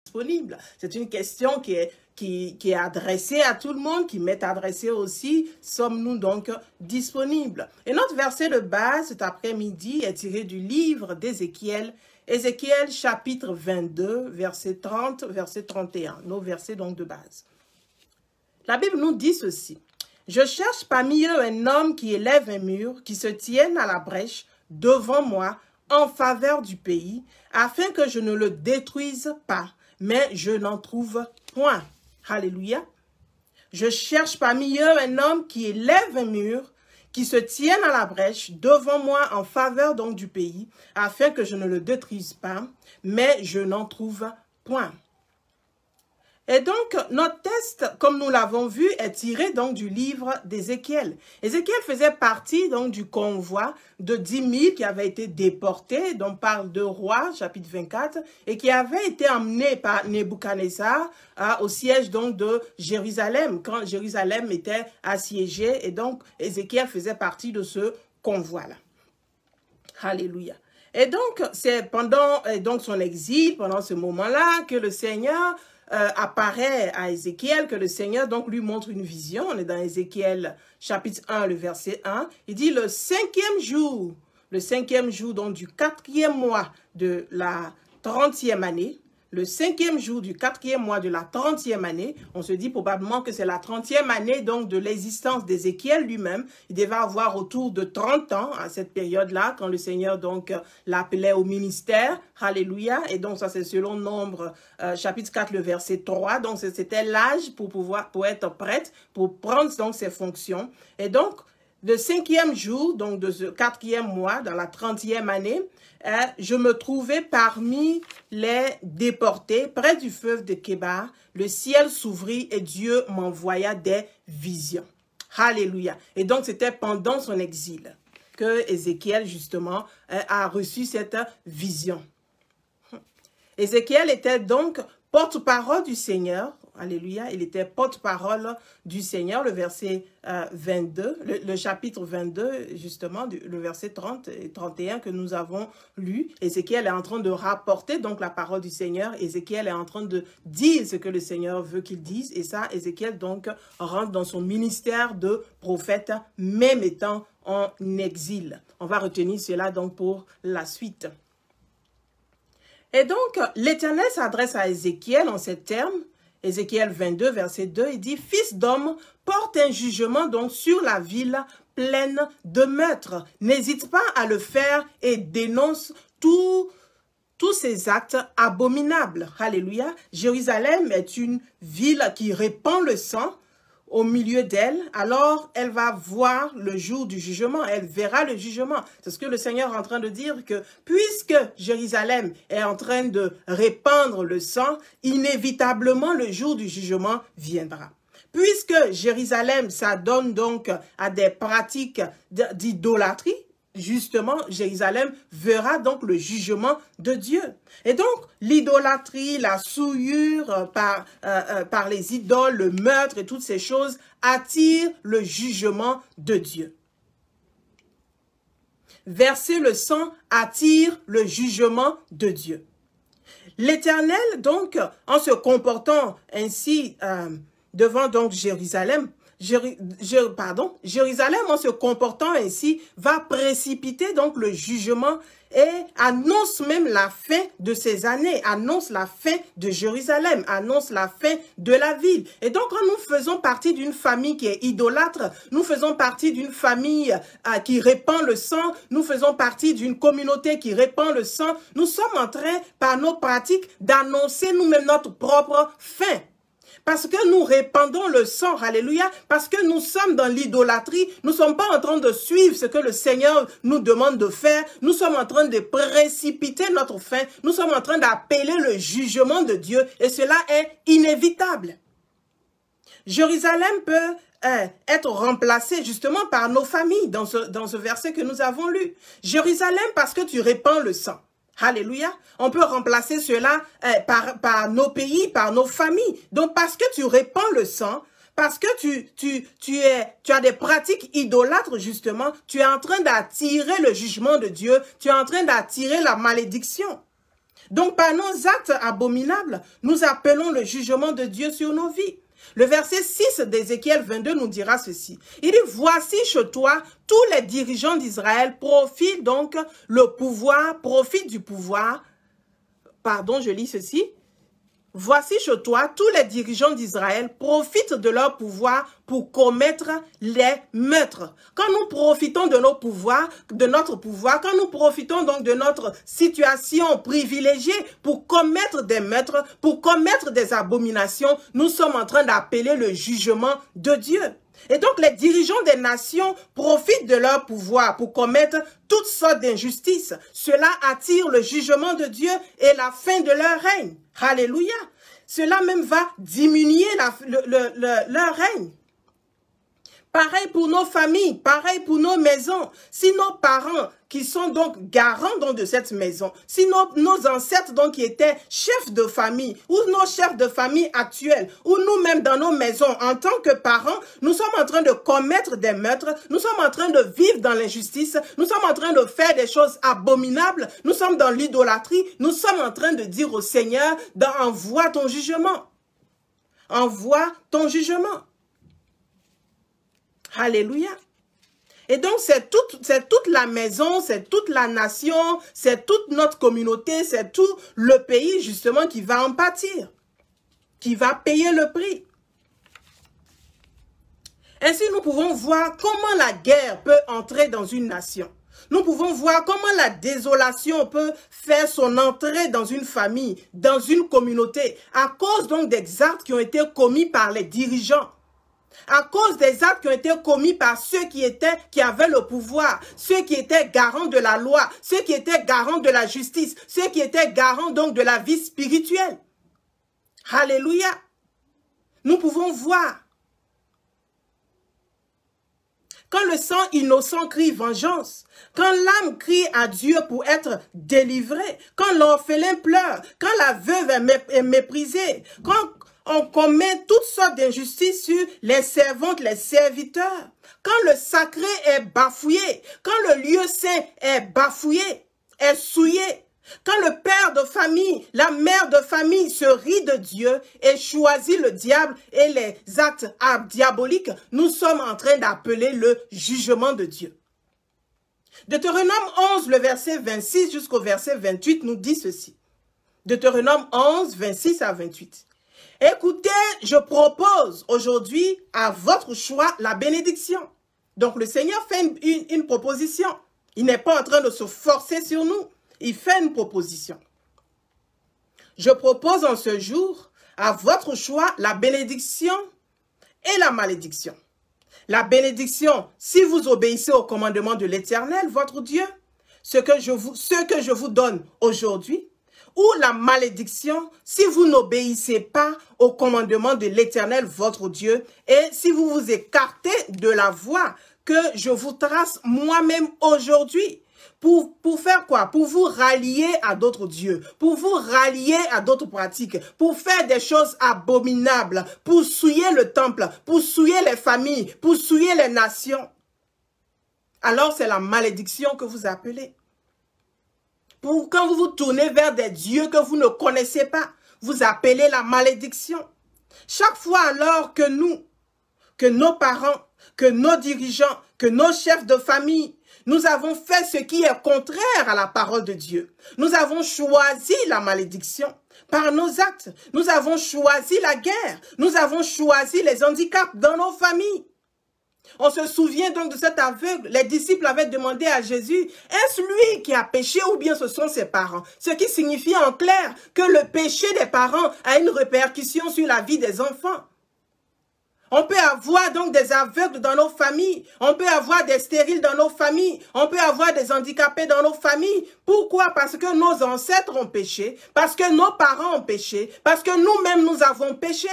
disponible. C'est une question qui est adressée à tout le monde, qui m'est adressée aussi. Sommes-nous donc disponibles? Et notre verset de base cet après-midi est tiré du livre d'Ézéchiel, Ézéchiel chapitre 22, verset 30, verset 31, nos versets donc de base. La Bible nous dit ceci. « Je cherche parmi eux un homme qui élève un mur, qui se tienne à la brèche devant moi en faveur du pays, afin que je ne le détruise pas, mais je n'en trouve point. » Alléluia. « Je cherche parmi eux un homme qui élève un mur, qui se tienne à la brèche devant moi en faveur donc du pays, afin que je ne le détruise pas, mais je n'en trouve point. » Et donc, notre texte, comme nous l'avons vu, est tiré donc du livre d'Ézéchiel. Ézéchiel faisait partie donc du convoi de 10 000 qui avait été déporté, dont parle 2 Rois, chapitre 24, et qui avait été emmené par Nebuchadnezzar au siège donc de Jérusalem, quand Jérusalem était assiégée, et donc Ézéchiel faisait partie de ce convoi-là. Alléluia. Et donc, c'est pendant donc son exil, pendant ce moment-là, que le Seigneur apparaît à Ézéchiel, que le Seigneur donc lui montre une vision. On est dans Ézéchiel chapitre 1, le verset 1. Il dit le cinquième jour donc du 4e mois de la 30e année, le 5e jour du 4e mois de la 30e année, on se dit probablement que c'est la 30e année donc de l'existence d'Ézéchiel lui-même. Il devait avoir autour de 30 ans à cette période-là, quand le Seigneur donc l'appelait au ministère. Alléluia. Et donc ça c'est selon Nombre chapitre 4, le verset 3. Donc c'était l'âge pour être prête, pour prendre donc ses fonctions. Et donc le 5e jour, donc de ce 4e mois, dans la 30e année, je me trouvais parmi les déportés, près du fleuve de Kébar. Le ciel s'ouvrit et Dieu m'envoya des visions. Alléluia. Et donc, c'était pendant son exil que Ézéchiel, justement, a reçu cette vision. Ézéchiel était donc porte-parole du Seigneur. Alléluia, il était porte-parole du Seigneur, le verset 22, le chapitre 22, justement, le verset 30 et 31 que nous avons lu. Ézéchiel est en train de rapporter donc la parole du Seigneur. Ézéchiel est en train de dire ce que le Seigneur veut qu'il dise. Et ça, Ézéchiel donc rentre dans son ministère de prophète, même étant en exil. On va retenir cela donc pour la suite. Et donc, l'Éternel s'adresse à Ézéchiel en ces termes. Ézéchiel 22, verset 2, il dit « Fils d'homme, porte un jugement donc sur la ville pleine de meurtres. N'hésite pas à le faire et dénonce tous ces actes abominables. » Alléluia. Jérusalem est une ville qui répand le sang au milieu d'elle, alors elle va voir le jour du jugement, elle verra le jugement. C'est ce que le Seigneur est en train de dire, que puisque Jérusalem est en train de répandre le sang, inévitablement le jour du jugement viendra. Puisque Jérusalem s'adonne donc à des pratiques d'idolâtrie, justement, Jérusalem verra donc le jugement de Dieu. Et donc, l'idolâtrie, la souillure par les idoles, le meurtre et toutes ces choses attirent le jugement de Dieu. Verser le sang attire le jugement de Dieu. L'Éternel, donc, en se comportant ainsi devant donc Jérusalem, Jérusalem, en se comportant ainsi, va précipiter donc le jugement et annonce même la fin de ces années, annonce la fin de Jérusalem, annonce la fin de la ville. Et donc, quand nous faisons partie d'une famille qui est idolâtre, nous faisons partie d'une famille qui répand le sang, nous faisons partie d'une communauté qui répand le sang, nous sommes en train, par nos pratiques, d'annoncer nous-mêmes notre propre fin. Parce que nous répandons le sang, alléluia, parce que nous sommes dans l'idolâtrie, nous ne sommes pas en train de suivre ce que le Seigneur nous demande de faire, nous sommes en train de précipiter notre fin, nous sommes en train d'appeler le jugement de Dieu et cela est inévitable. Jérusalem peut être remplacé justement par nos familles dans ce verset que nous avons lu. Jérusalem parce que tu répands le sang. Alléluia. On peut remplacer cela par nos pays, par nos familles. Donc, parce que tu répands le sang, parce que tu as des pratiques idolâtres, justement, tu es en train d'attirer le jugement de Dieu, tu es en train d'attirer la malédiction. Donc, par nos actes abominables, nous appelons le jugement de Dieu sur nos vies. Le verset 6 d'Ézéchiel 22 nous dira ceci. Il dit, voici chez toi, tous les dirigeants d'Israël profitent donc profitent du pouvoir. Pardon, je lis ceci. Voici chez toi, tous les dirigeants d'Israël profitent de leur pouvoir pour commettre les meurtres. Quand nous profitons de notre pouvoir, quand nous profitons donc de notre situation privilégiée pour commettre des meurtres, pour commettre des abominations, nous sommes en train d'appeler le jugement de Dieu. Et donc les dirigeants des nations profitent de leur pouvoir pour commettre toutes sortes d'injustices. Cela attire le jugement de Dieu et la fin de leur règne. Alléluia. Cela même va diminuer leur règne. Pareil pour nos familles, pareil pour nos maisons. Si nos parents qui sont donc garants donc de cette maison, si nos ancêtres donc qui étaient chefs de famille ou nos chefs de famille actuels ou nous-mêmes dans nos maisons en tant que parents, nous sommes en train de commettre des meurtres, nous sommes en train de vivre dans l'injustice, nous sommes en train de faire des choses abominables, nous sommes dans l'idolâtrie, nous sommes en train de dire au Seigneur, envoie ton jugement. Envoie ton jugement. Alléluia. Et donc, c'est toute la maison, c'est toute la nation, c'est toute notre communauté, c'est tout le pays, justement, qui va en pâtir, qui va payer le prix. Ainsi, nous pouvons voir comment la guerre peut entrer dans une nation. Nous pouvons voir comment la désolation peut faire son entrée dans une famille, dans une communauté, à cause donc des actes qui ont été commis par les dirigeants. À cause des actes qui ont été commis par ceux qui avaient le pouvoir, ceux qui étaient garants de la loi, ceux qui étaient garants de la justice, ceux qui étaient garants donc de la vie spirituelle. Alléluia. Nous pouvons voir. Quand le sang innocent crie vengeance, quand l'âme crie à Dieu pour être délivrée, quand l'orphelin pleure, quand la veuve est méprisée, quand on commet toutes sortes d'injustices sur les servantes, les serviteurs. Quand le sacré est bafouillé, quand le lieu saint est bafouillé, est souillé, quand le père de famille, la mère de famille se rit de Dieu et choisit le diable et les actes diaboliques, nous sommes en train d'appeler le jugement de Dieu. Deutéronome 11, le verset 26 jusqu'au verset 28 nous dit ceci. Deutéronome 11, 26 à 28. Écoutez, je propose aujourd'hui à votre choix la bénédiction. Donc le Seigneur fait une proposition. Il n'est pas en train de se forcer sur nous. Il fait une proposition. Je propose en ce jour à votre choix la bénédiction et la malédiction. La bénédiction, si vous obéissez au commandement de l'Éternel, votre Dieu, ce que je vous donne aujourd'hui, ou la malédiction si vous n'obéissez pas au commandement de l'Éternel, votre Dieu, et si vous vous écartez de la voie que je vous trace moi-même aujourd'hui. Pour faire quoi? Pour vous rallier à d'autres dieux, pour vous rallier à d'autres pratiques, pour faire des choses abominables, pour souiller le temple, pour souiller les familles, pour souiller les nations. Alors c'est la malédiction que vous appelez. Quand vous vous tournez vers des dieux que vous ne connaissez pas, vous appelez la malédiction. Chaque fois alors que nos parents, que nos dirigeants, que nos chefs de famille, nous avons fait ce qui est contraire à la parole de Dieu. Nous avons choisi la malédiction par nos actes. Nous avons choisi la guerre. Nous avons choisi les handicaps dans nos familles. On se souvient donc de cet aveugle. Les disciples avaient demandé à Jésus, est-ce lui qui a péché ou bien ce sont ses parents? Ce qui signifie en clair que le péché des parents a une répercussion sur la vie des enfants. On peut avoir donc des aveugles dans nos familles. On peut avoir des stériles dans nos familles. On peut avoir des handicapés dans nos familles. Pourquoi? Parce que nos ancêtres ont péché. Parce que nos parents ont péché. Parce que nous-mêmes nous avons péché.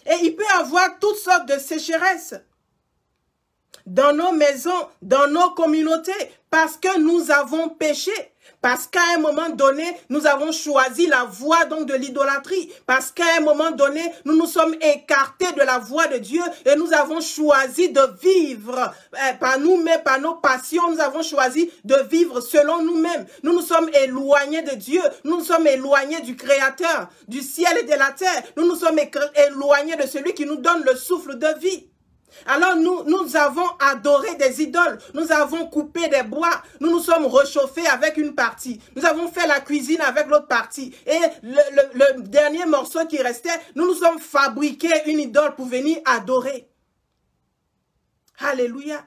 Et il peut y avoir toutes sortes de sécheresses dans nos maisons, dans nos communautés, parce que nous avons péché. Parce qu'à un moment donné, nous avons choisi la voie donc de l'idolâtrie. Parce qu'à un moment donné, nous nous sommes écartés de la voie de Dieu et nous avons choisi de vivre par nous-mêmes, par nos passions. Nous avons choisi de vivre selon nous-mêmes. Nous nous sommes éloignés de Dieu. Nous nous sommes éloignés du Créateur, du ciel et de la terre. Nous nous sommes éloignés de celui qui nous donne le souffle de vie. Alors nous avons adoré des idoles, nous avons coupé des bois, nous nous sommes réchauffés avec une partie, nous avons fait la cuisine avec l'autre partie et le dernier morceau qui restait, nous nous sommes fabriqués une idole pour venir adorer. Alléluia.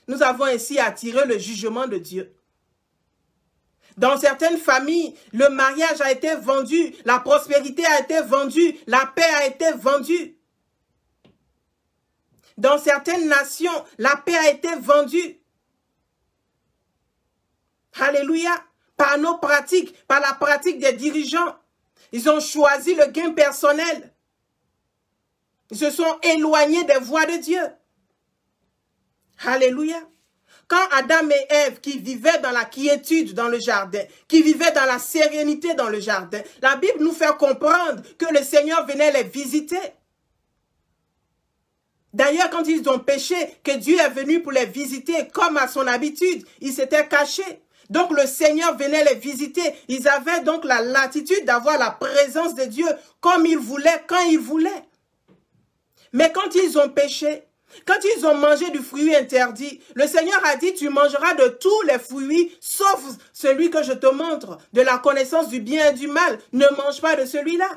Nous avons ainsi attiré le jugement de Dieu. Dans certaines familles, le mariage a été vendu, la prospérité a été vendue, la paix a été vendue. Dans certaines nations, la paix a été vendue. Alléluia. Par nos pratiques, par la pratique des dirigeants. Ils ont choisi le gain personnel. Ils se sont éloignés des voies de Dieu. Alléluia. Quand Adam et Ève, qui vivaient dans la quiétude dans le jardin, qui vivaient dans la sérénité dans le jardin, la Bible nous fait comprendre que le Seigneur venait les visiter. D'ailleurs, quand ils ont péché, que Dieu est venu pour les visiter, comme à son habitude, ils s'étaient cachés. Donc le Seigneur venait les visiter. Ils avaient donc la latitude d'avoir la présence de Dieu comme ils voulaient, quand ils voulaient. Mais quand ils ont péché, quand ils ont mangé du fruit interdit, le Seigneur a dit, tu mangeras de tous les fruits, sauf celui que je te montre, de la connaissance du bien et du mal. Ne mange pas de celui-là.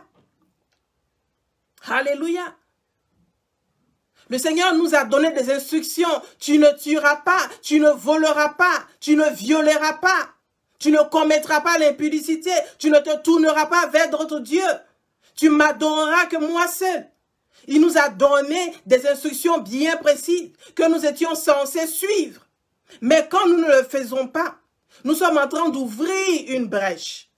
Alléluia. Le Seigneur nous a donné des instructions. Tu ne tueras pas, tu ne voleras pas, tu ne violeras pas, tu ne commettras pas l'impudicité, tu ne te tourneras pas vers d'autres dieux. Tu m'adoreras que moi seul. Il nous a donné des instructions bien précises que nous étions censés suivre. Mais quand nous ne le faisons pas, nous sommes en train d'ouvrir une brèche.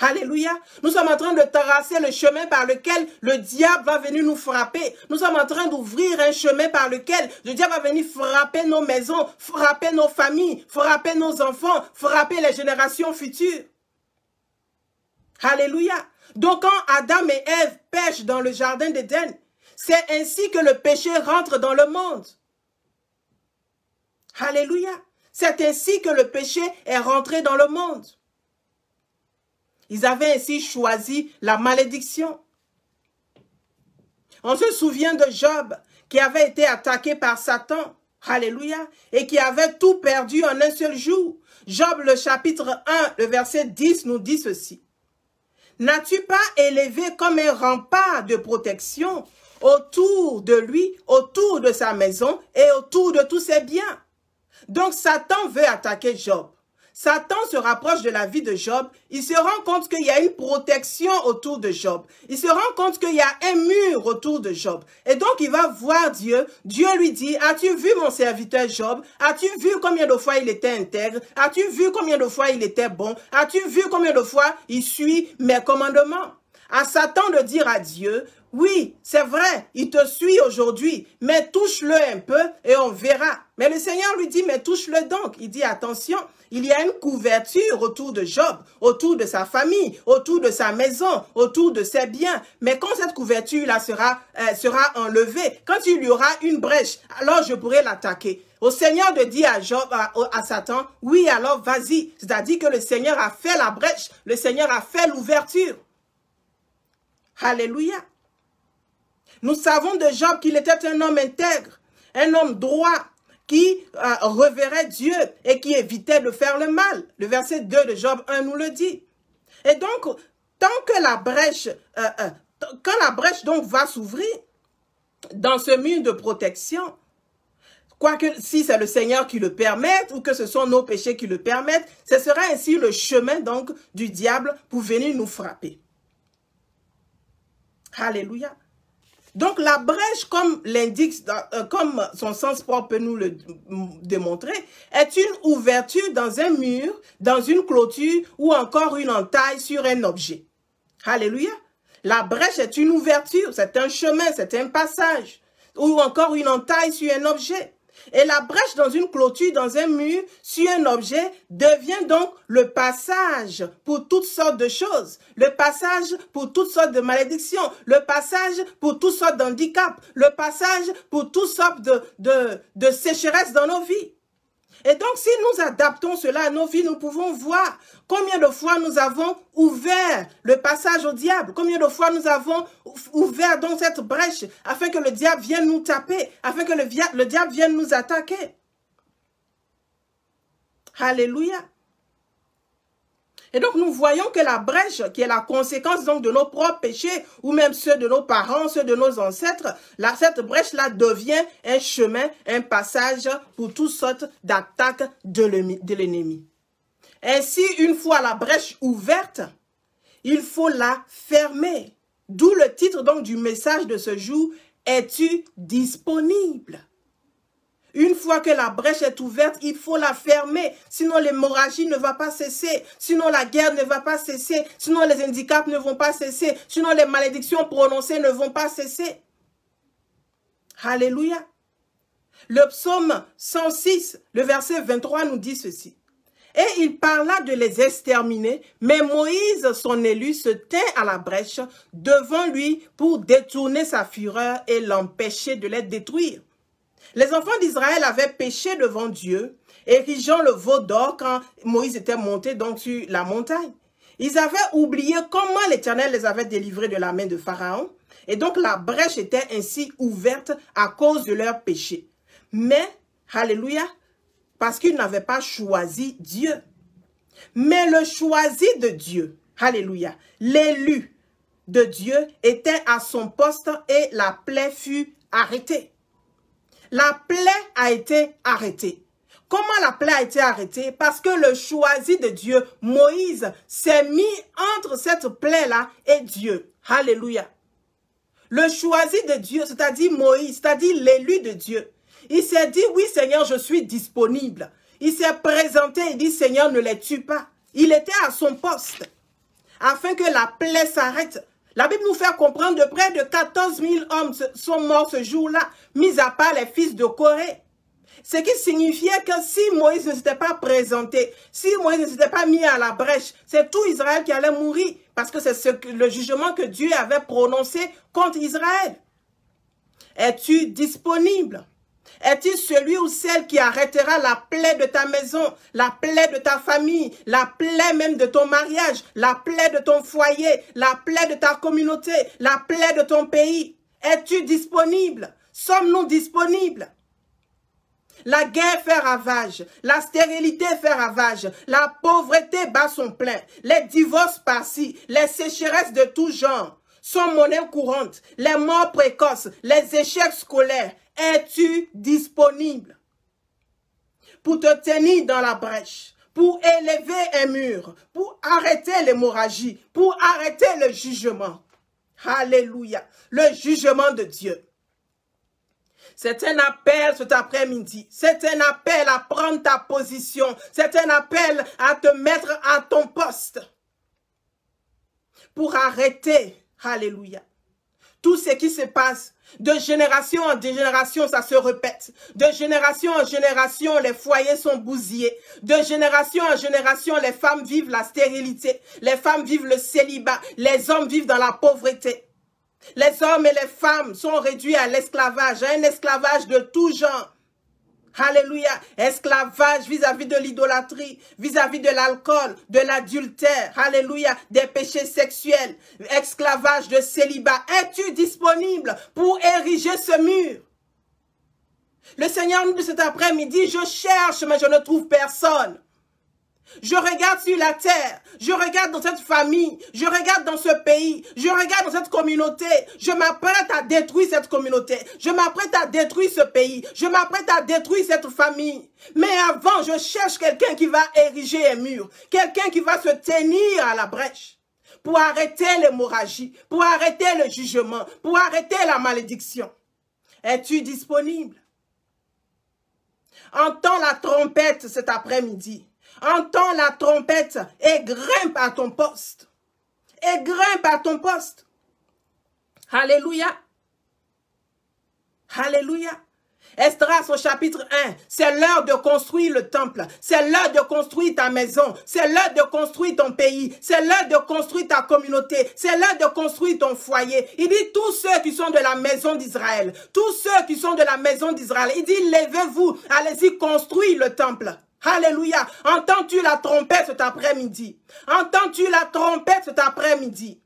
Alléluia. Nous sommes en train de tracer le chemin par lequel le diable va venir nous frapper. Nous sommes en train d'ouvrir un chemin par lequel le diable va venir frapper nos maisons, frapper nos familles, frapper nos enfants, frapper les générations futures. Alléluia. Donc quand Adam et Ève pêchent dans le jardin d'Éden, c'est ainsi que le péché rentre dans le monde. Alléluia. C'est ainsi que le péché est rentré dans le monde. Ils avaient ainsi choisi la malédiction. On se souvient de Job qui avait été attaqué par Satan. Alléluia. Et qui avait tout perdu en un seul jour. Job, le chapitre 1, le verset 10 nous dit ceci. N'as-tu pas élevé comme un rempart de protection autour de lui, autour de sa maison et autour de tous ses biens? Donc Satan veut attaquer Job. Satan se rapproche de la vie de Job, il se rend compte qu'il y a une protection autour de Job. Il se rend compte qu'il y a un mur autour de Job. Et donc il va voir Dieu. Dieu lui dit, as-tu vu mon serviteur Job? As-tu vu combien de fois il était intègre? As-tu vu combien de fois il était bon? As-tu vu combien de fois il suit mes commandements? À Satan de dire à Dieu, oui, c'est vrai, il te suit aujourd'hui, mais touche-le un peu et on verra. Mais le Seigneur lui dit, mais touche-le donc. Il dit, attention, il y a une couverture autour de Job, autour de sa famille, autour de sa maison, autour de ses biens. Mais quand cette couverture-là sera enlevée, quand il y aura une brèche, alors je pourrai l'attaquer. Au Seigneur de dire à Job, à Satan, oui, alors vas-y. C'est-à-dire que le Seigneur a fait la brèche, le Seigneur a fait l'ouverture. Alléluia. Nous savons de Job qu'il était un homme intègre, un homme droit, qui reverrait Dieu et qui évitait de faire le mal. Le verset 2 de Job 1 nous le dit. Et donc, tant que la brèche, quand la brèche donc va s'ouvrir dans ce mur de protection, quoique si c'est le Seigneur qui le permette ou que ce sont nos péchés qui le permettent, ce sera ainsi le chemin donc du diable pour venir nous frapper. Alléluia. Donc la brèche, comme l'indique, comme son sens propre peut nous le démontrer, est une ouverture dans un mur, dans une clôture ou encore une entaille sur un objet. Alléluia. La brèche est une ouverture, c'est un chemin, c'est un passage ou encore une entaille sur un objet. Et la brèche dans une clôture, dans un mur, sur un objet, devient donc le passage pour toutes sortes de choses. Le passage pour toutes sortes de malédictions. Le passage pour toutes sortes d'handicaps. Le passage pour toutes sortes de sécheresses dans nos vies. Et donc, si nous adaptons cela à nos vies, nous pouvons voir combien de fois nous avons ouvert le passage au diable, combien de fois nous avons ouvert donc cette brèche afin que le diable vienne nous taper, afin que le diable vienne nous attaquer. Alléluia. Et donc, nous voyons que la brèche, qui est la conséquence donc de nos propres péchés, ou même ceux de nos parents, ceux de nos ancêtres, cette brèche-là devient un chemin, un passage pour toutes sortes d'attaques de l'ennemi. Ainsi, une fois la brèche ouverte, il faut la fermer. D'où le titre donc du message de ce jour, « Es-tu disponible ?» Une fois que la brèche est ouverte, il faut la fermer. Sinon, l'hémorragie ne va pas cesser. Sinon, la guerre ne va pas cesser. Sinon, les handicaps ne vont pas cesser. Sinon, les malédictions prononcées ne vont pas cesser. Alléluia. Le psaume 106, le verset 23 nous dit ceci. Et il parla de les exterminer, mais Moïse, son élu, se tint à la brèche devant lui pour détourner sa fureur et l'empêcher de les détruire. Les enfants d'Israël avaient péché devant Dieu, érigeant le veau d'or quand Moïse était monté donc sur la montagne. Ils avaient oublié comment l'Éternel les avait délivrés de la main de Pharaon, et donc la brèche était ainsi ouverte à cause de leur péché. Mais, alléluia, parce qu'ils n'avaient pas choisi Dieu. Mais le choisi de Dieu, alléluia, l'élu de Dieu était à son poste et la plaie fut arrêtée. La plaie a été arrêtée. Comment la plaie a été arrêtée? Parce que le choisi de Dieu, Moïse, s'est mis entre cette plaie-là et Dieu. Alléluia. Le choisi de Dieu, c'est-à-dire Moïse, c'est-à-dire l'élu de Dieu. Il s'est dit, oui Seigneur, je suis disponible. Il s'est présenté et dit, Seigneur, ne les tue pas. Il était à son poste afin que la plaie s'arrête. La Bible nous fait comprendre de près de 14 000 hommes sont morts ce jour-là, mis à part les fils de Corée. Ce qui signifiait que si Moïse ne s'était pas présenté, si Moïse ne s'était pas mis à la brèche, c'est tout Israël qui allait mourir. Parce que c'est le jugement que Dieu avait prononcé contre Israël. Es-tu disponible? Es-tu celui ou celle qui arrêtera la plaie de ta maison, la plaie de ta famille, la plaie même de ton mariage, la plaie de ton foyer, la plaie de ta communauté, la plaie de ton pays? Es-tu disponible? Sommes-nous disponibles? La guerre fait ravage, la stérilité fait ravage, la pauvreté bat son plein, les divorces par-ci, les sécheresses de tout genre sont monnaie courante, les morts précoces, les échecs scolaires. Es-tu disponible pour te tenir dans la brèche, pour élever un mur, pour arrêter l'hémorragie, pour arrêter le jugement? Alléluia, le jugement de Dieu. C'est un appel cet après-midi. C'est un appel à prendre ta position. C'est un appel à te mettre à ton poste pour arrêter, alléluia, tout ce qui se passe. De génération en génération, ça se répète. De génération en génération, les foyers sont bousillés. De génération en génération, les femmes vivent la stérilité. Les femmes vivent le célibat. Les hommes vivent dans la pauvreté. Les hommes et les femmes sont réduits à l'esclavage, à un esclavage de tout genre. Alléluia, esclavage vis-à-vis de l'idolâtrie, vis-à-vis de l'alcool, de l'adultère, alléluia, des péchés sexuels, esclavage de célibat. Es-tu disponible pour ériger ce mur? Le Seigneur nous dit cet après-midi, je cherche mais je ne trouve personne. Je regarde sur la terre, je regarde dans cette famille, je regarde dans ce pays, je regarde dans cette communauté. Je m'apprête à détruire cette communauté, je m'apprête à détruire ce pays, je m'apprête à détruire cette famille. Mais avant, je cherche quelqu'un qui va ériger un mur, quelqu'un qui va se tenir à la brèche pour arrêter l'hémorragie, pour arrêter le jugement, pour arrêter la malédiction. Es-tu disponible? Entends la trompette cet après-midi. Entends la trompette et grimpe à ton poste. Et grimpe à ton poste. Alléluia. Alléluia. Esdras au chapitre 1, c'est l'heure de construire le temple, c'est l'heure de construire ta maison, c'est l'heure de construire ton pays, c'est l'heure de construire ta communauté, c'est l'heure de construire ton foyer. Il dit tous ceux qui sont de la maison d'Israël, tous ceux qui sont de la maison d'Israël, il dit levez-vous, allez-y construire le temple. Alléluia. Entends-tu la trompette cet après-midi? Entends-tu la trompette cet après-midi?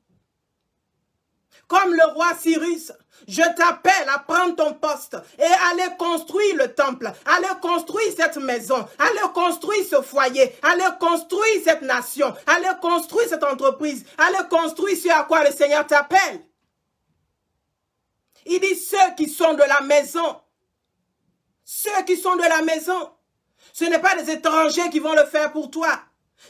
Comme le roi Cyrus, je t'appelle à prendre ton poste et aller construire le temple, aller construire cette maison, aller construire ce foyer, aller construire cette nation, aller construire cette entreprise, aller construire ce à quoi le Seigneur t'appelle. Il dit ceux qui sont de la maison, ceux qui sont de la maison, ce n'est pas des étrangers qui vont le faire pour toi.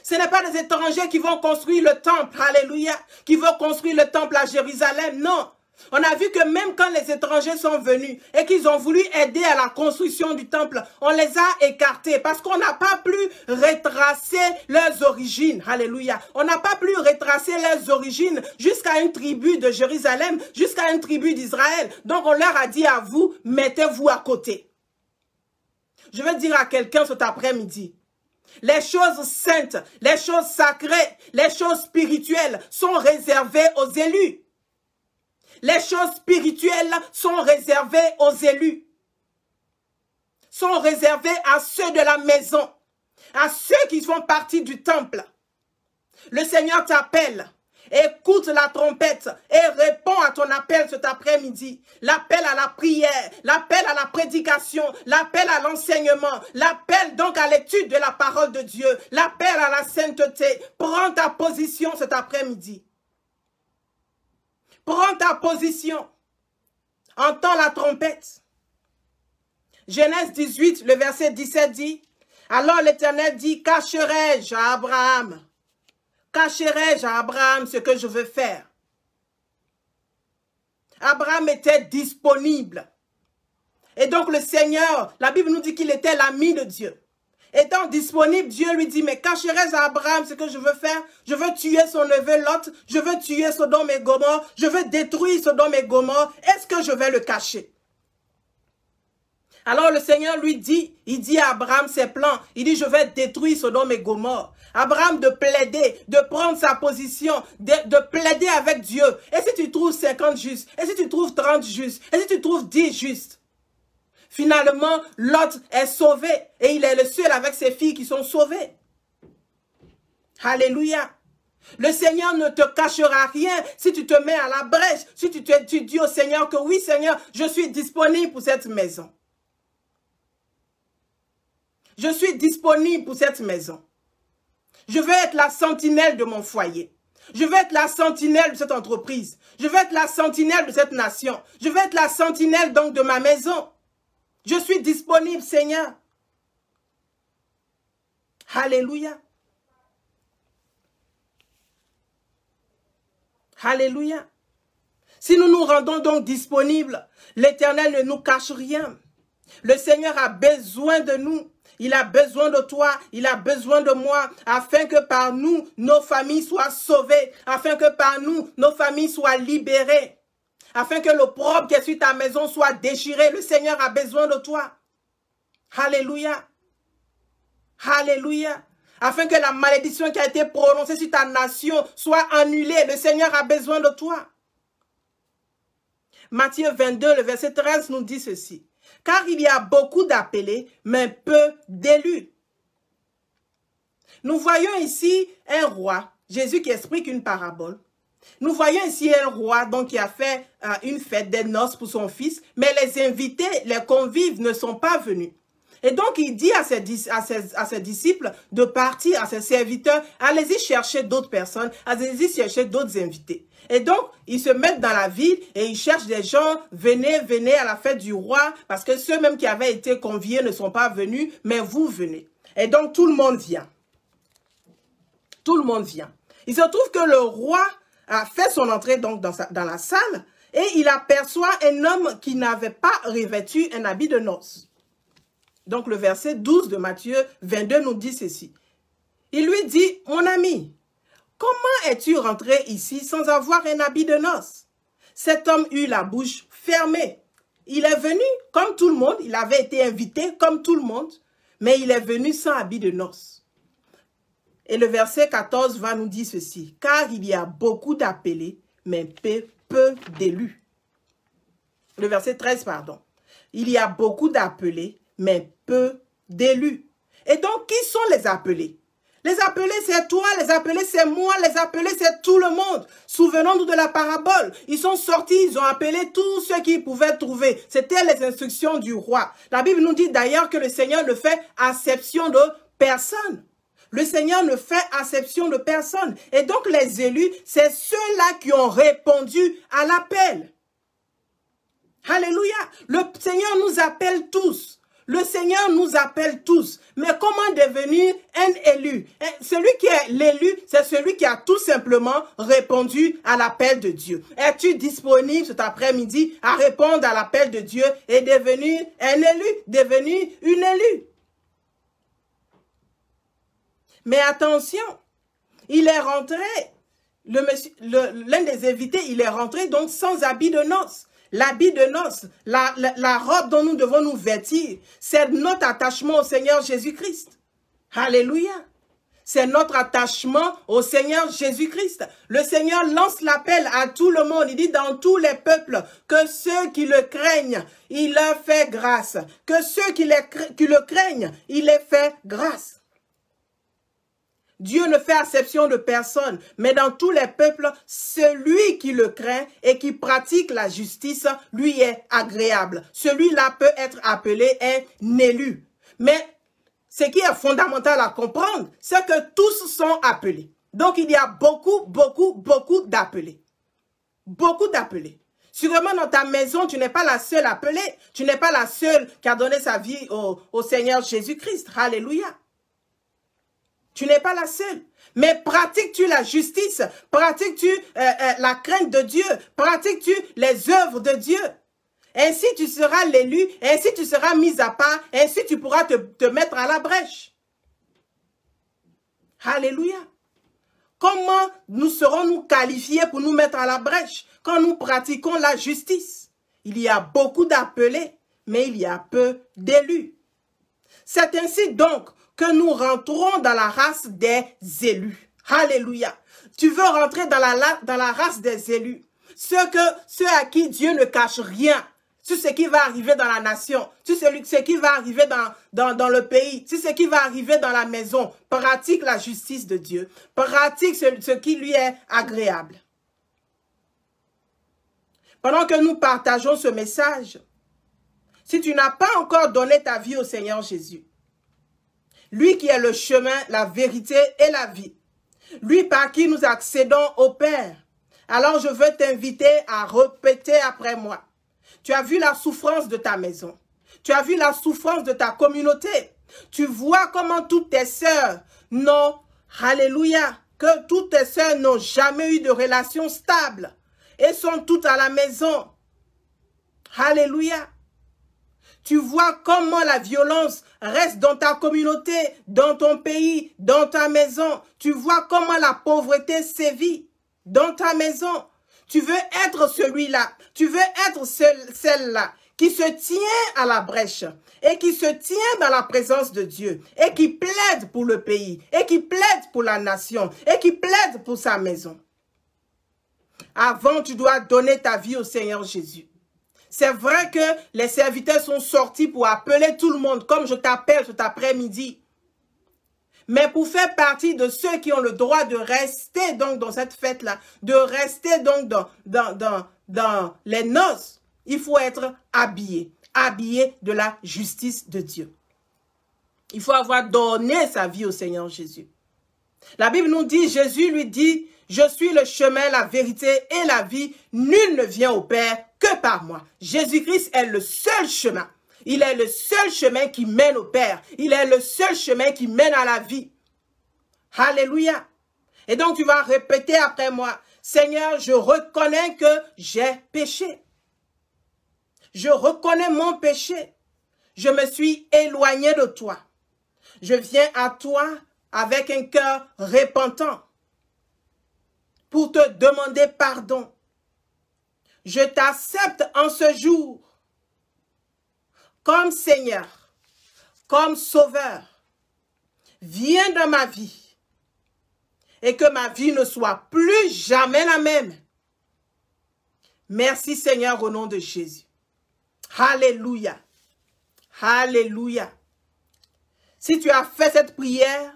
Ce n'est pas des étrangers qui vont construire le temple, alléluia, qui vont construire le temple à Jérusalem, non. On a vu que même quand les étrangers sont venus et qu'ils ont voulu aider à la construction du temple, on les a écartés parce qu'on n'a pas pu retracer leurs origines, alléluia. On n'a pas pu retracer leurs origines jusqu'à une tribu de Jérusalem, jusqu'à une tribu d'Israël. Donc on leur a dit à vous, mettez-vous à côté. Je veux dire à quelqu'un cet après-midi, les choses saintes, les choses sacrées, les choses spirituelles sont réservées aux élus. Les choses spirituelles sont réservées aux élus. Sont réservées à ceux de la maison, à ceux qui font partie du temple. Le Seigneur t'appelle. Écoute la trompette et réponds à ton appel cet après-midi. L'appel à la prière, l'appel à la prédication, l'appel à l'enseignement, l'appel donc à l'étude de la parole de Dieu, l'appel à la sainteté. Prends ta position cet après-midi. Prends ta position. Entends la trompette. Genèse 18, le verset 17 dit, « Alors l'Éternel dit, cacherai-je à Abraham? Cacherai-je à Abraham ce que je veux faire? » Abraham était disponible. Et donc le Seigneur, la Bible nous dit qu'il était l'ami de Dieu. Étant disponible, Dieu lui dit, mais cacherai-je à Abraham ce que je veux faire? Je veux tuer son neveu Lot, je veux tuer Sodome et Gomorrhe, je veux détruire Sodome et Gomorrhe. Est-ce que je vais le cacher? Alors le Seigneur lui dit, il dit à Abraham ses plans, il dit, je vais détruire Sodome et Gomorrhe. Abraham de plaider, de prendre sa position, de plaider avec Dieu. Et si tu trouves 50 justes, et si tu trouves 30 justes, et si tu trouves 10 justes, finalement, Lot est sauvé et il est le seul avec ses filles qui sont sauvées. Alléluia. Le Seigneur ne te cachera rien si tu te mets à la brèche, si tu dis au Seigneur que oui, Seigneur, je suis disponible pour cette maison. Je suis disponible pour cette maison. Je veux être la sentinelle de mon foyer. Je veux être la sentinelle de cette entreprise. Je veux être la sentinelle de cette nation. Je veux être la sentinelle donc de ma maison. Je suis disponible, Seigneur. Alléluia. Alléluia. Si nous nous rendons donc disponibles, l'Éternel ne nous cache rien. Le Seigneur a besoin de nous. Il a besoin de toi, il a besoin de moi, afin que par nous, nos familles soient sauvées, afin que par nous, nos familles soient libérées, afin que l'opprobre qui est sur ta maison soit déchiré. Le Seigneur a besoin de toi. Alléluia. Alléluia. Afin que la malédiction qui a été prononcée sur ta nation soit annulée. Le Seigneur a besoin de toi. Matthieu 22, le verset 13 nous dit ceci. Car il y a beaucoup d'appelés, mais peu d'élus. Nous voyons ici un roi, Jésus qui explique une parabole. Nous voyons ici un roi donc, qui a fait une fête des noces pour son fils, mais les invités, les convives ne sont pas venus. Et donc il dit à ses disciples de partir, à ses serviteurs, allez-y chercher d'autres personnes, allez-y chercher d'autres invités. Et donc, ils se mettent dans la ville et ils cherchent des gens, venez à la fête du roi, parce que ceux-mêmes qui avaient été conviés ne sont pas venus, mais vous venez. Et donc, tout le monde vient. Tout le monde vient. Il se trouve que le roi a fait son entrée donc dans la salle et il aperçoit un homme qui n'avait pas revêtu un habit de noces. Donc, le verset 12 de Matthieu 22 nous dit ceci. Il lui dit, mon ami, comment es-tu rentré ici sans avoir un habit de noces? Cet homme eut la bouche fermée Il est venu comme tout le monde, il avait été invité comme tout le monde, mais il est venu sans habit de noces. Et le verset 14 va nous dire ceci, car il y a beaucoup d'appelés, mais peu d'élus. Le verset 13, pardon. Il y a beaucoup d'appelés, mais peu d'élus. Et donc, qui sont les appelés? Les appelés, c'est toi, les appelés, c'est moi, les appelés, c'est tout le monde. Souvenons-nous de la parabole. Ils sont sortis, ils ont appelé tous ceux qu'ils pouvaient trouver. C'était les instructions du roi. La Bible nous dit d'ailleurs que le Seigneur ne fait acception de personne. Le Seigneur ne fait acception de personne. Et donc, les élus, c'est ceux-là qui ont répondu à l'appel. Alléluia. Le Seigneur nous appelle tous. Le Seigneur nous appelle tous. Mais comment devenir un élu? Celui qui est l'élu, c'est celui qui a tout simplement répondu à l'appel de Dieu. Es-tu disponible cet après-midi à répondre à l'appel de Dieu et devenir un élu, devenir une élue? Mais attention, il est rentré, l'un des invités, il est rentré donc sans habit de noces. L'habit de noces, la robe dont nous devons nous vêtir, c'est notre attachement au Seigneur Jésus-Christ. Alléluia. C'est notre attachement au Seigneur Jésus-Christ. Le Seigneur lance l'appel à tout le monde. Il dit dans tous les peuples que ceux qui le craignent, il leur fait grâce. Que ceux qui le craignent, il les fait grâce. Dieu ne fait acception de personne, mais dans tous les peuples, celui qui le craint et qui pratique la justice, lui est agréable. Celui-là peut être appelé un élu. Mais ce qui est fondamental à comprendre, c'est que tous sont appelés. Donc il y a beaucoup d'appelés. Beaucoup d'appelés. Sûrement dans ta maison, tu n'es pas la seule appelée. Tu n'es pas la seule qui a donné sa vie au Seigneur Jésus-Christ. Alléluia. Tu n'es pas la seule. Mais pratiques-tu la justice? Pratiques-tu la crainte de Dieu? Pratiques-tu les œuvres de Dieu? Ainsi tu seras l'élu, ainsi tu seras mis à part, ainsi tu pourras te mettre à la brèche. Alléluia. Comment nous serons-nous qualifiés pour nous mettre à la brèche quand nous pratiquons la justice? Il y a beaucoup d'appelés, mais il y a peu d'élus. C'est ainsi donc que nous rentrons dans la race des élus. Alléluia. Tu veux rentrer dans la race des élus. Ceux à qui Dieu ne cache rien. Sur ce qui va arriver dans la nation. Sur ce qui va arriver dans le pays. Sur ce qui va arriver dans la maison. Pratique la justice de Dieu. Pratique ce qui lui est agréable. Pendant que nous partageons ce message, si tu n'as pas encore donné ta vie au Seigneur Jésus, lui qui est le chemin, la vérité et la vie, lui par qui nous accédons au Père, alors je veux t'inviter à répéter après moi. Tu as vu la souffrance de ta maison. Tu as vu la souffrance de ta communauté. Tu vois comment toutes tes sœurs n'ont, alléluia, que toutes tes sœurs n'ont jamais eu de relation stable et sont toutes à la maison. Alléluia. Tu vois comment la violence reste dans ta communauté, dans ton pays, dans ta maison. Tu vois comment la pauvreté sévit dans ta maison. Tu veux être celui-là, tu veux être celle-là qui se tient à la brèche et qui se tient dans la présence de Dieu et qui plaide pour le pays et qui plaide pour la nation et qui plaide pour sa maison. Avant, tu dois donner ta vie au Seigneur Jésus. C'est vrai que les serviteurs sont sortis pour appeler tout le monde, comme je t'appelle cet après-midi. Mais pour faire partie de ceux qui ont le droit de rester donc dans cette fête-là, de rester donc dans les noces, il faut être habillé de la justice de Dieu. Il faut avoir donné sa vie au Seigneur Jésus. La Bible nous dit, Jésus lui dit, je suis le chemin, la vérité et la vie. Nul ne vient au Père que par moi. Jésus-Christ est le seul chemin. Il est le seul chemin qui mène au Père. Il est le seul chemin qui mène à la vie. Alléluia. Et donc tu vas répéter après moi, Seigneur, je reconnais que j'ai péché. Je reconnais mon péché. Je me suis éloigné de toi. Je viens à toi avec un cœur repentant pour te demander pardon. Je t'accepte en ce jour comme Seigneur, comme Sauveur. Viens dans ma vie et que ma vie ne soit plus jamais la même. Merci Seigneur au nom de Jésus. Alléluia. Alléluia. Si tu as fait cette prière,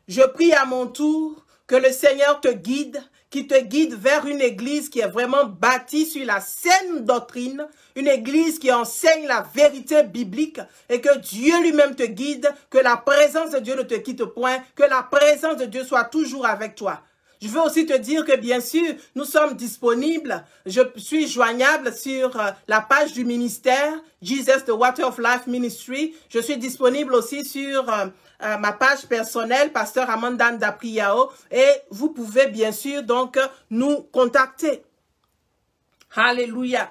je prie à mon tour que le Seigneur te guide, qui te guide vers une église qui est vraiment bâtie sur la saine doctrine, une église qui enseigne la vérité biblique et que Dieu lui-même te guide, que la présence de Dieu ne te quitte point, que la présence de Dieu soit toujours avec toi. Je veux aussi te dire que bien sûr, nous sommes disponibles. Je suis joignable sur la page du ministère, Jesus the Water of Life Ministry. Je suis disponible aussi sur ma page personnelle, Pasteur Amanda Ndapriao. Et vous pouvez bien sûr donc nous contacter. Alléluia.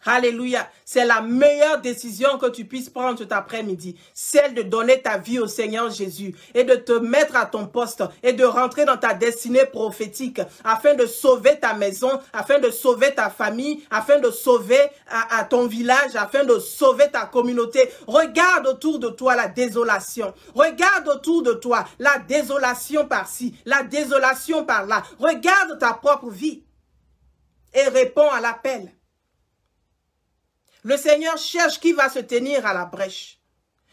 Alléluia. C'est la meilleure décision que tu puisses prendre cet après-midi. Celle de donner ta vie au Seigneur Jésus et de te mettre à ton poste et de rentrer dans ta destinée prophétique afin de sauver ta maison, afin de sauver ta famille, afin de sauver à ton village, afin de sauver ta communauté. Regarde autour de toi la désolation. Regarde autour de toi la désolation par-ci, la désolation par-là. Regarde ta propre vie et réponds à l'appel. Le Seigneur cherche qui va se tenir à la brèche.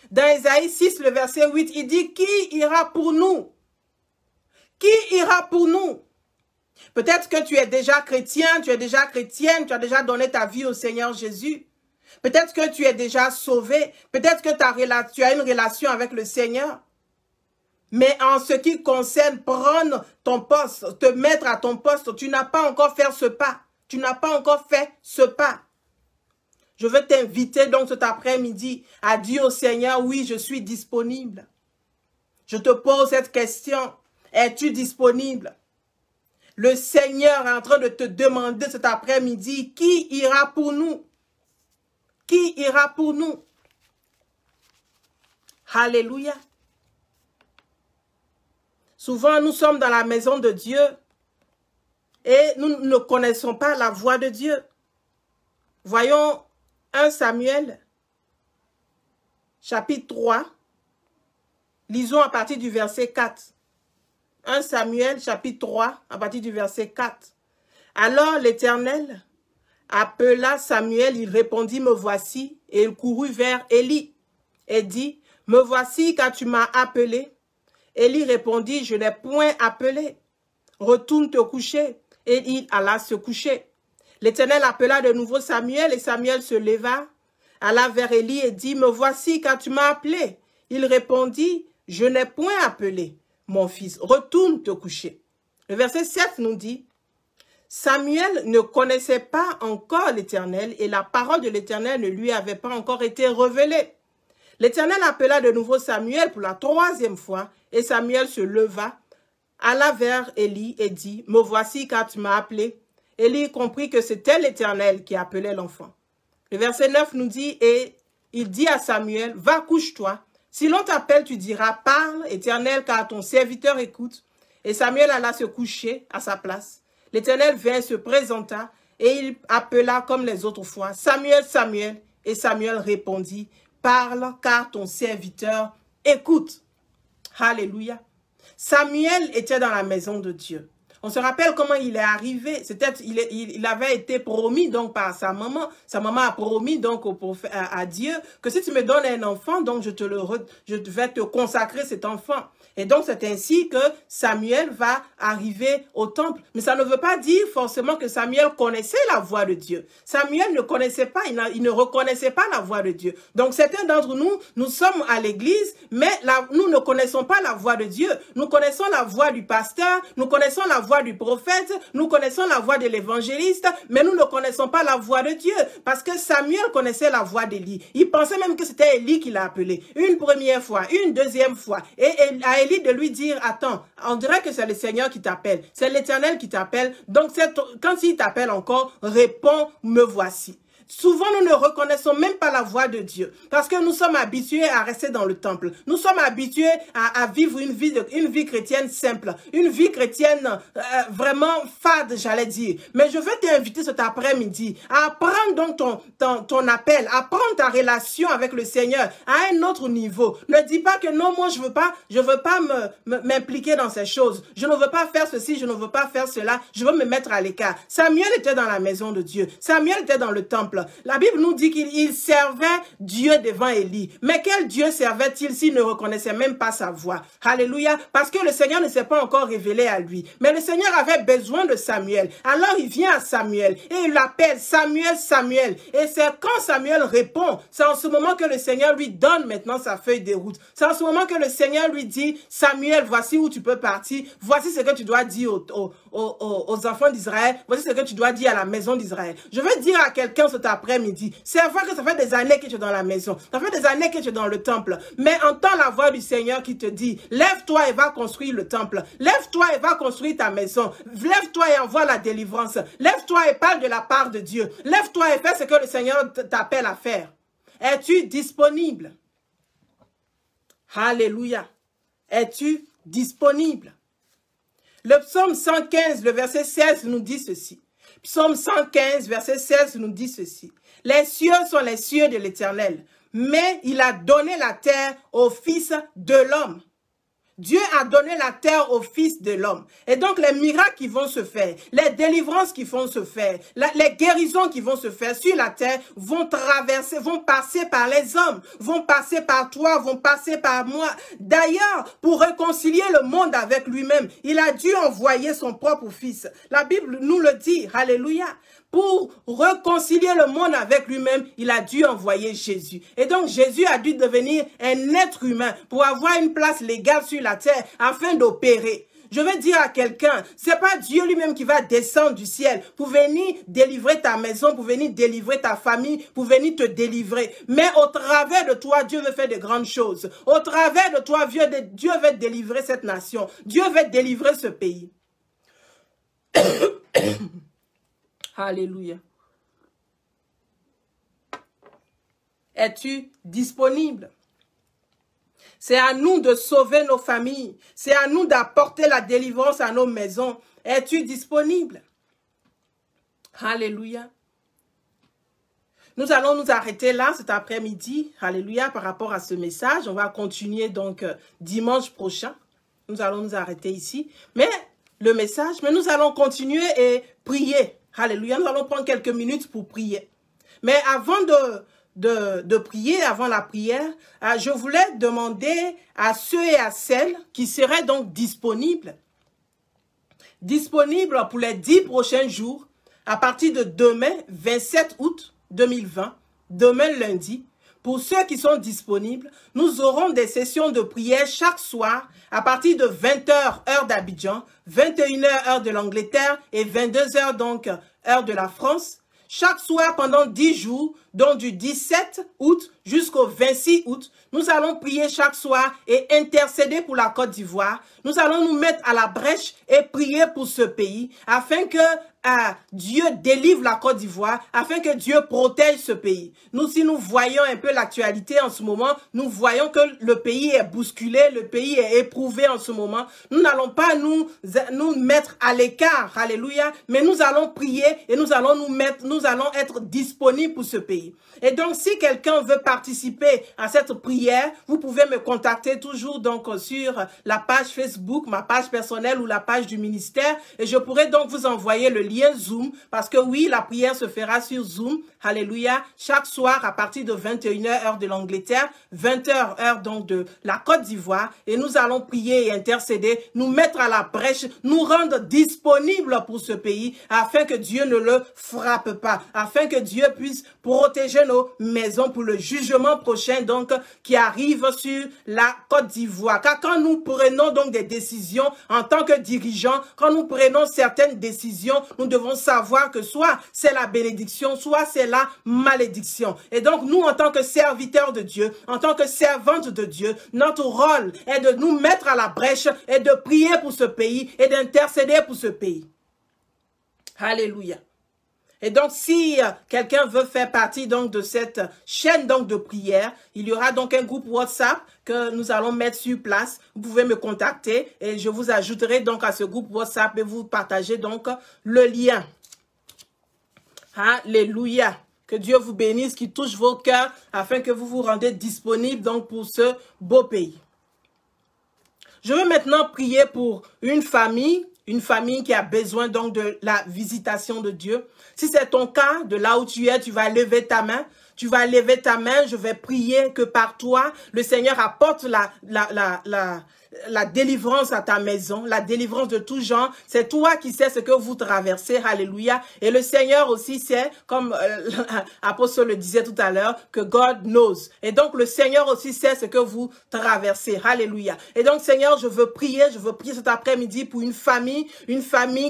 Dans Ésaïe 6, le verset 8, il dit, qui ira pour nous? Qui ira pour nous? Peut-être que tu es déjà chrétien, tu es déjà chrétienne, tu as déjà donné ta vie au Seigneur Jésus. Peut-être que tu es déjà sauvé. Peut-être que tu as une relation avec le Seigneur. Mais en ce qui concerne prendre ton poste, te mettre à ton poste, tu n'as pas encore fait ce pas. Tu n'as pas encore fait ce pas. Je veux t'inviter donc cet après-midi à dire au Seigneur, oui, je suis disponible. Je te pose cette question, es-tu disponible? Le Seigneur est en train de te demander cet après-midi, qui ira pour nous? Qui ira pour nous? Alléluia. Souvent, nous sommes dans la maison de Dieu et nous ne connaissons pas la voix de Dieu. Voyons 1 Samuel, chapitre 3, lisons à partir du verset 4. 1 Samuel, chapitre 3, à partir du verset 4. Alors l'Éternel appela Samuel, il répondit, me voici, et il courut vers Élie, et dit, me voici car tu m'as appelé. Élie répondit, je n'ai point appelé, retourne te coucher, et il alla se coucher. L'Éternel appela de nouveau Samuel, et Samuel se leva, alla vers Élie et dit, me voici car tu m'as appelé. Il répondit, je n'ai point appelé, mon fils, retourne te coucher. Le verset 7 nous dit, Samuel ne connaissait pas encore l'Éternel, et la parole de l'Éternel ne lui avait pas encore été révélée. L'Éternel appela de nouveau Samuel pour la 3e fois, et Samuel se leva, alla vers Élie et dit, me voici car tu m'as appelé. Élie comprit que c'était l'Éternel qui appelait l'enfant. Le verset 9 nous dit, et il dit à Samuel, va couche-toi. Si l'on t'appelle, tu diras, parle, Éternel, car ton serviteur écoute. Et Samuel alla se coucher à sa place. L'Éternel vint, se présenta, et il appela comme les autres fois, Samuel, Samuel. Et Samuel répondit, parle, car ton serviteur écoute. Alléluia. Samuel était dans la maison de Dieu. On se rappelle comment il est arrivé. Il avait été promis donc par sa maman. Sa maman a promis donc à Dieu que si tu me donnes un enfant, donc je vais te consacrer cet enfant. Et donc c'est ainsi que Samuel va arriver au temple. Mais ça ne veut pas dire forcément que Samuel connaissait la voix de Dieu. Samuel ne connaissait pas, il ne reconnaissait pas la voix de Dieu. Donc certains d'entre nous, nous sommes à l'église, mais nous ne connaissons pas la voix de Dieu. Nous connaissons la voix du pasteur, nous connaissons la voix du prophète, nous connaissons la voix de l'évangéliste, mais nous ne connaissons pas la voix de Dieu. Parce que Samuel connaissait la voix d'Élie. Il pensait même que c'était Élie qui l'a appelé. Une première fois, une deuxième fois. Et à Élie de lui dire, attends, on dirait que c'est le Seigneur qui t'appelle. C'est l'Éternel qui t'appelle. Donc quand il t'appelle encore, réponds, me voici. Souvent, nous ne reconnaissons même pas la voix de Dieu parce que nous sommes habitués à rester dans le temple. Nous sommes habitués à vivre une vie chrétienne simple, une vie chrétienne vraiment fade, j'allais dire. Mais je veux t'inviter cet après-midi à apprendre donc ton appel, à prendre ta relation avec le Seigneur à un autre niveau. Ne dis pas que non, moi je veux pas m'impliquer dans ces choses. Je ne veux pas faire ceci, je ne veux pas faire cela. Je veux me mettre à l'écart. Samuel était dans la maison de Dieu. Samuel était dans le temple. La Bible nous dit qu'il servait Dieu devant Élie. Mais quel Dieu servait-il s'il ne reconnaissait même pas sa voix? Alléluia. Parce que le Seigneur ne s'est pas encore révélé à lui. Mais le Seigneur avait besoin de Samuel. Alors il vient à Samuel et il l'appelle Samuel, Samuel. Et c'est quand Samuel répond, c'est en ce moment que le Seigneur lui donne maintenant sa feuille de route. C'est en ce moment que le Seigneur lui dit, Samuel, voici où tu peux partir. Voici ce que tu dois dire aux enfants d'Israël. Voici ce que tu dois dire à la maison d'Israël. Je veux dire à quelqu'un cet après-midi, c'est vrai que ça fait des années que tu es dans la maison. Ça fait des années que tu es dans le temple. Mais entends la voix du Seigneur qui te dit, lève-toi et va construire le temple. Lève-toi et va construire ta maison. Lève-toi et envoie la délivrance. Lève-toi et parle de la part de Dieu. Lève-toi et fais ce que le Seigneur t'appelle à faire. Es-tu disponible? Alléluia. Es-tu disponible? Le psaume 115, le verset 16 nous dit ceci. Psaume 115, verset 16 nous dit ceci. Les cieux sont les cieux de l'Éternel, mais il a donné la terre au Fils de l'homme. Dieu a donné la terre au Fils de l'homme. Et donc, les miracles qui vont se faire, les délivrances qui vont se faire, les guérisons qui vont se faire sur la terre vont traverser, vont passer par les hommes, vont passer par toi, vont passer par moi. D'ailleurs, pour réconcilier le monde avec lui-même, il a dû envoyer son propre Fils. La Bible nous le dit, alléluia. Pour réconcilier le monde avec lui-même, il a dû envoyer Jésus. Et donc, Jésus a dû devenir un être humain pour avoir une place légale sur la terre afin d'opérer. Je veux dire à quelqu'un, c'est pas Dieu lui-même qui va descendre du ciel pour venir délivrer ta maison, pour venir délivrer ta famille, pour venir te délivrer. Mais au travers de toi, Dieu veut faire de grandes choses. Au travers de toi, Dieu veut délivrer cette nation. Dieu veut délivrer ce pays. Alléluia. Es-tu disponible? C'est à nous de sauver nos familles. C'est à nous d'apporter la délivrance à nos maisons. Es-tu disponible? Alléluia. Nous allons nous arrêter là cet après-midi. Alléluia, par rapport à ce message. On va continuer donc dimanche prochain. Nous allons nous arrêter ici. Mais nous allons continuer et prier. Alléluia, nous allons prendre quelques minutes pour prier. Mais avant de prier, avant la prière, je voulais demander à ceux et à celles qui seraient donc disponibles pour les 10 prochains jours, à partir de demain, 27 août 2020, demain lundi. Pour ceux qui sont disponibles, nous aurons des sessions de prière chaque soir à partir de 20h heure d'Abidjan, 21h heure de l'Angleterre et 22h donc heure de la France. Chaque soir pendant 10 jours, donc du 17 août jusqu'au 26 août, nous allons prier chaque soir et intercéder pour la Côte d'Ivoire. Nous allons nous mettre à la brèche et prier pour ce pays afin que Dieu délivre la Côte d'Ivoire, afin que Dieu protège ce pays. Si nous voyons un peu l'actualité en ce moment, nous voyons que le pays est bousculé, le pays est éprouvé en ce moment. Nous n'allons pas nous mettre à l'écart, alléluia, mais nous allons prier et nous allons être disponibles pour ce pays. Et donc, si quelqu'un veut participer à cette prière, vous pouvez me contacter toujours donc sur la page Facebook, ma page personnelle ou la page du ministère, et je pourrai donc vous envoyer le lien Zoom, parce que oui, la prière se fera sur Zoom, alléluia, chaque soir à partir de 21h heure de l'Angleterre, 20h heure donc de la Côte d'Ivoire, et nous allons prier et intercéder, nous mettre à la brèche, nous rendre disponibles pour ce pays, afin que Dieu ne le frappe pas, afin que Dieu puisse protéger nos maisons pour le jugement prochain donc qui arrive sur la Côte d'Ivoire. Car quand nous prenons donc des décisions en tant que dirigeants, quand nous prenons certaines décisions, nous devons savoir que soit c'est la bénédiction, soit c'est la malédiction. Et donc nous, en tant que serviteurs de Dieu, en tant que servantes de Dieu, notre rôle est de nous mettre à la brèche et de prier pour ce pays et d'intercéder pour ce pays. Alléluia. Et donc, si quelqu'un veut faire partie donc de cette chaîne donc de prière, il y aura donc un groupe WhatsApp que nous allons mettre sur place. Vous pouvez me contacter et je vous ajouterai donc à ce groupe WhatsApp et vous partagez donc le lien. Alléluia. Que Dieu vous bénisse, qu'il touche vos cœurs afin que vous vous rendez disponible donc pour ce beau pays. Je veux maintenant prier pour une famille qui a besoin donc de la visitation de Dieu. Si c'est ton cas, de là où tu es, tu vas lever ta main. Tu vas lever ta main, je vais prier que par toi, le Seigneur apporte la délivrance à ta maison, la délivrance de tout genre. C'est toi qui sais ce que vous traversez, alléluia. Et le Seigneur aussi sait, comme l'apôtre le disait tout à l'heure, que God knows. Et donc le Seigneur aussi sait ce que vous traversez, alléluia. Et donc Seigneur, je veux prier cet après-midi pour une famille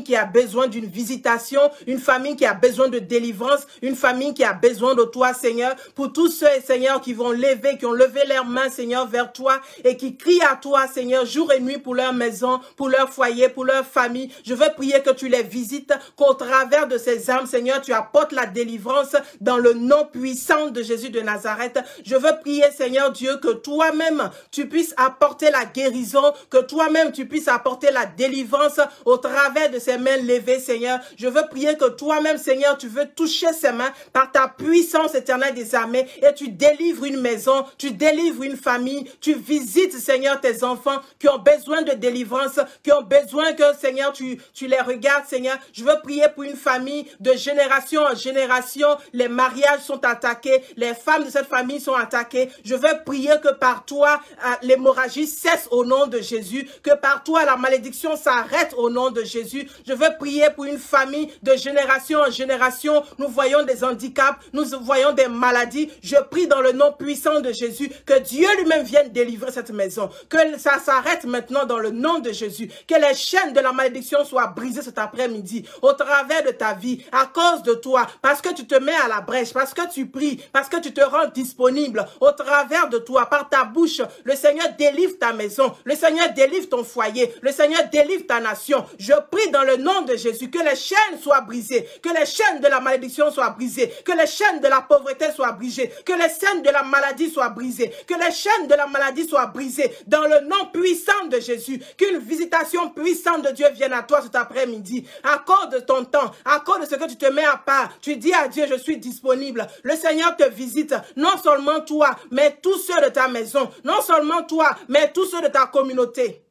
qui a besoin d'une visitation, une famille qui a besoin de délivrance, une famille qui a besoin de toi, Seigneur. Pour tous ceux, Seigneur, qui ont levé leurs mains, Seigneur, vers toi et qui crient à toi, Seigneur, jour et nuit pour leur maison, pour leur foyer, pour leur famille. Je veux prier que tu les visites, qu'au travers de ces âmes, Seigneur, tu apportes la délivrance dans le nom puissant de Jésus de Nazareth. Je veux prier, Seigneur Dieu, que toi-même, tu puisses apporter la guérison, que toi-même, tu puisses apporter la délivrance au travers de ces mains levées, Seigneur. Je veux prier que toi-même, Seigneur, tu veux toucher ces mains par ta puissance éternelle des armées et tu délivres une maison, tu délivres une famille, tu visites, Seigneur, tes enfants qui ont besoin de délivrance, qui ont besoin que, Seigneur, tu les regardes, Seigneur. Je veux prier pour une famille de génération en génération. Les mariages sont attaqués, les femmes de cette famille sont attaquées. Je veux prier que par toi, l'hémorragie cesse au nom de Jésus, que par toi, la malédiction s'arrête au nom de Jésus. Je veux prier pour une famille de génération en génération. Nous voyons des handicaps, nous voyons des maladies. Je prie dans le nom puissant de Jésus que Dieu lui-même vienne délivrer cette maison, que ça s'arrête maintenant dans le nom de Jésus, que les chaînes de la malédiction soient brisées cet après-midi au travers de ta vie, à cause de toi, parce que tu te mets à la brèche, parce que tu pries, parce que tu te rends disponible au travers de toi, par ta bouche. Le Seigneur délivre ta maison, le Seigneur délivre ton foyer, le Seigneur délivre ta nation. Je prie dans le nom de Jésus que les chaînes soient brisées, que les chaînes de la malédiction soient brisées, que les chaînes de la pauvreté soient brisées, que les chaînes de la maladie soient brisées, que les chaînes de la maladie soient brisées dans le nom puissant de Jésus, qu'une visitation puissante de Dieu vienne à toi cet après-midi. Accorde ton temps, accorde ce que tu te mets à part. Tu dis à Dieu, je suis disponible. Le Seigneur te visite, non seulement toi, mais tous ceux de ta maison, non seulement toi, mais tous ceux de ta communauté.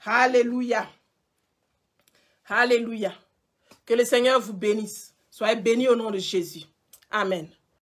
Alléluia. Alléluia. Que le Seigneur vous bénisse. Soyez bénis au nom de Jésus. Amen.